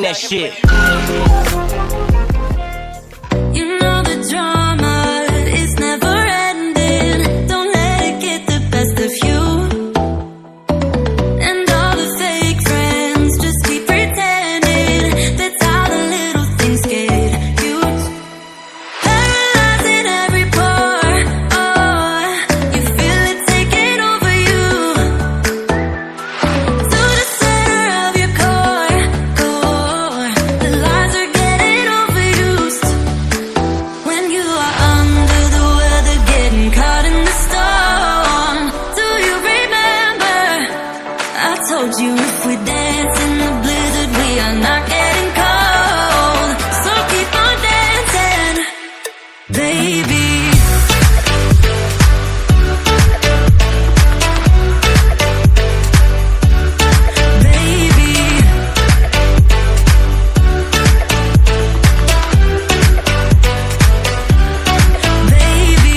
that shit. You know the drama is never ending. Don't let it get the best of you. And all the fake friends just keep pretending. That's how the little things get cute. Paralyzing every pore. Oh, you feel it taking over you. To the center of your core. The lies are getting overused. When you are under the weather, getting caught in the storm. Do you remember? I told you if we dance in the blizzard, we are not getting cold. So keep on dancing, baby. Baby. Baby.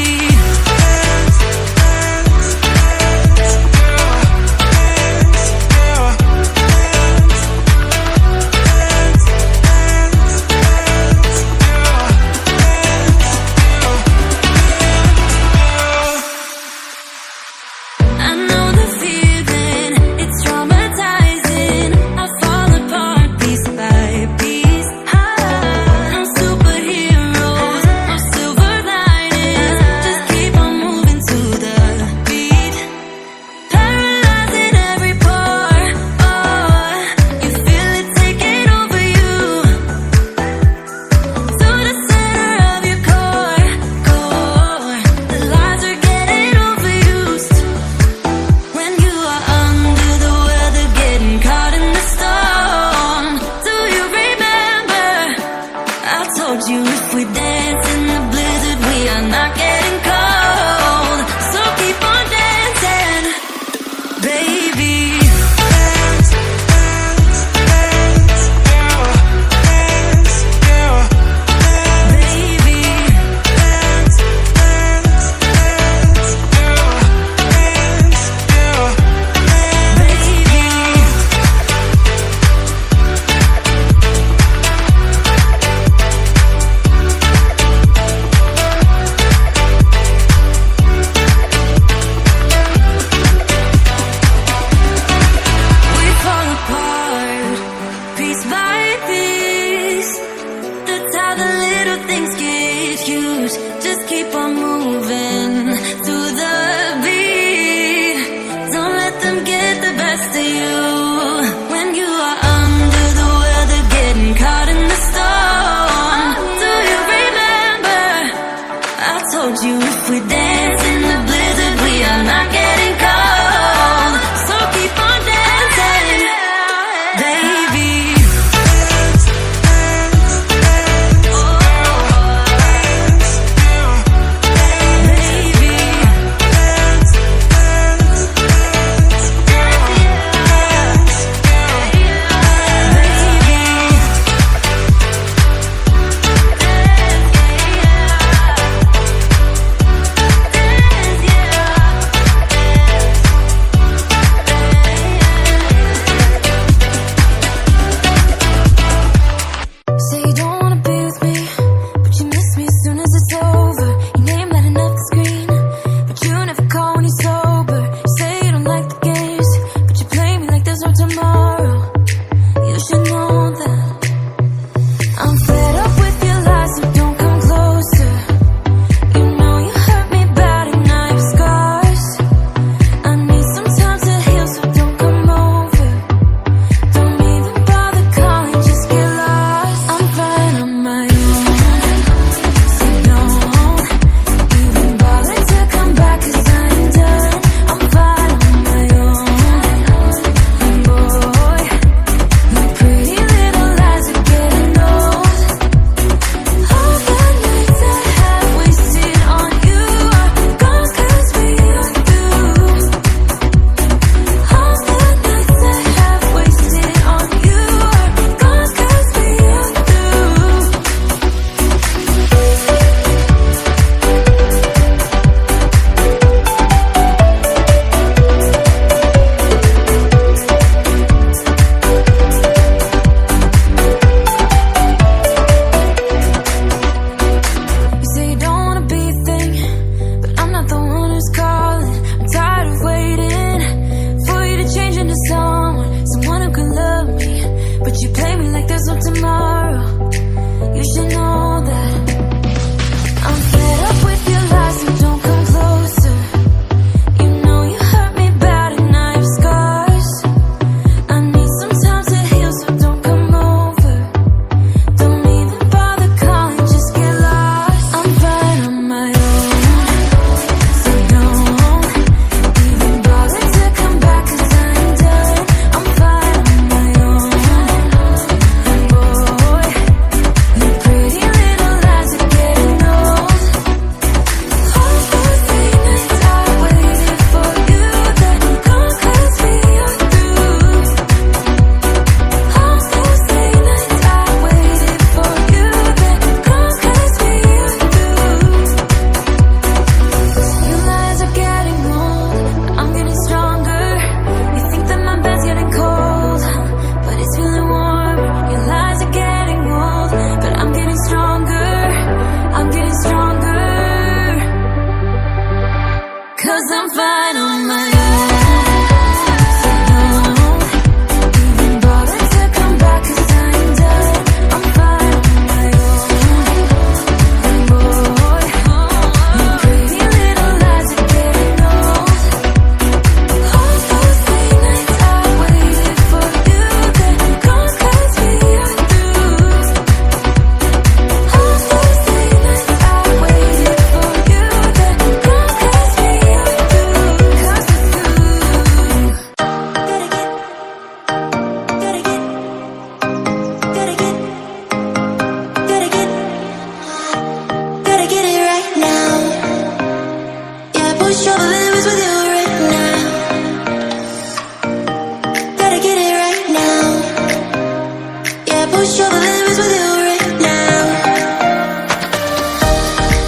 push over limits with you right now.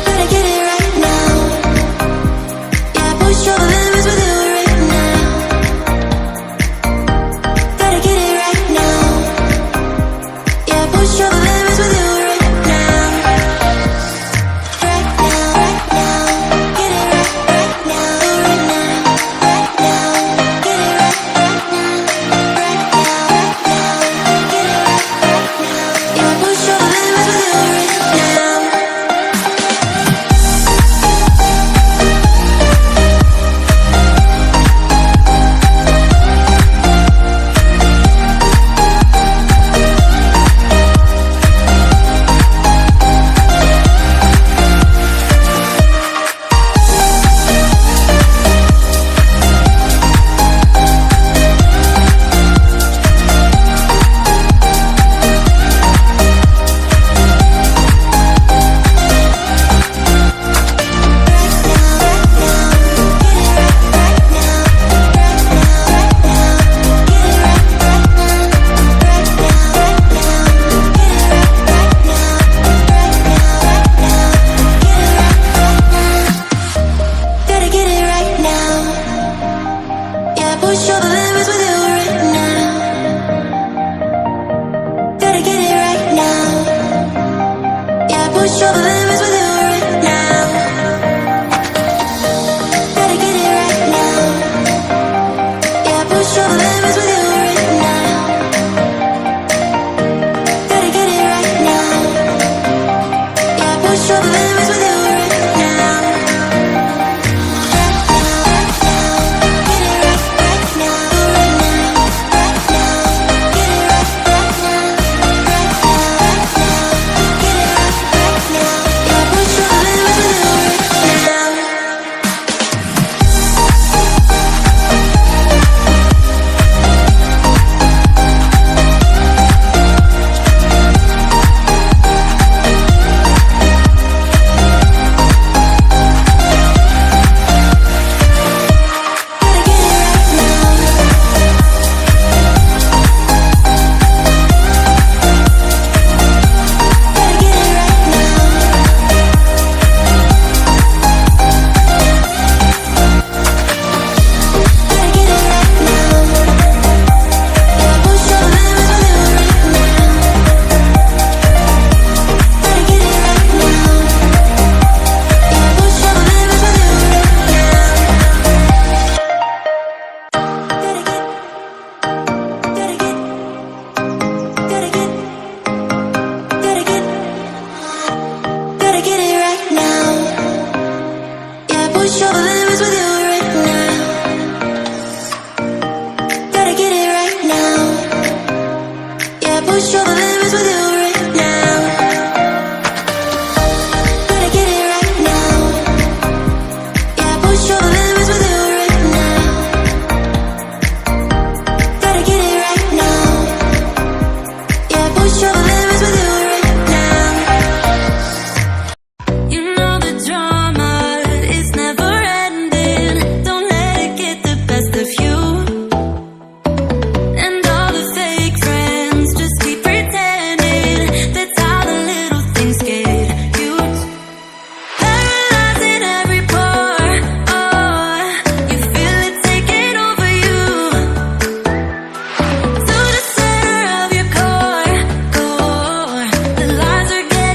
Gotta get it right now. Yeah, push over limits with you right now. Gotta get it right now. Yeah, push over limits with you right now. Right now, right now. Get it right, right now, right now, right now. Get it right, right now, right now, right now. Get it right, right now. Yeah, push over limits with you right now. Gotta get it right now. Yeah, push over limits with you right now. Gotta get it right now. Yeah, push over limits with you right now. Gotta get it right now. Yeah, push over limits with you right now. Gotta get it right now. Yeah, push over limits with you right now. Gotta get it right now. Yeah, push over limits with you right now. Gotta get it right now. Yeah, push over limits with you right now.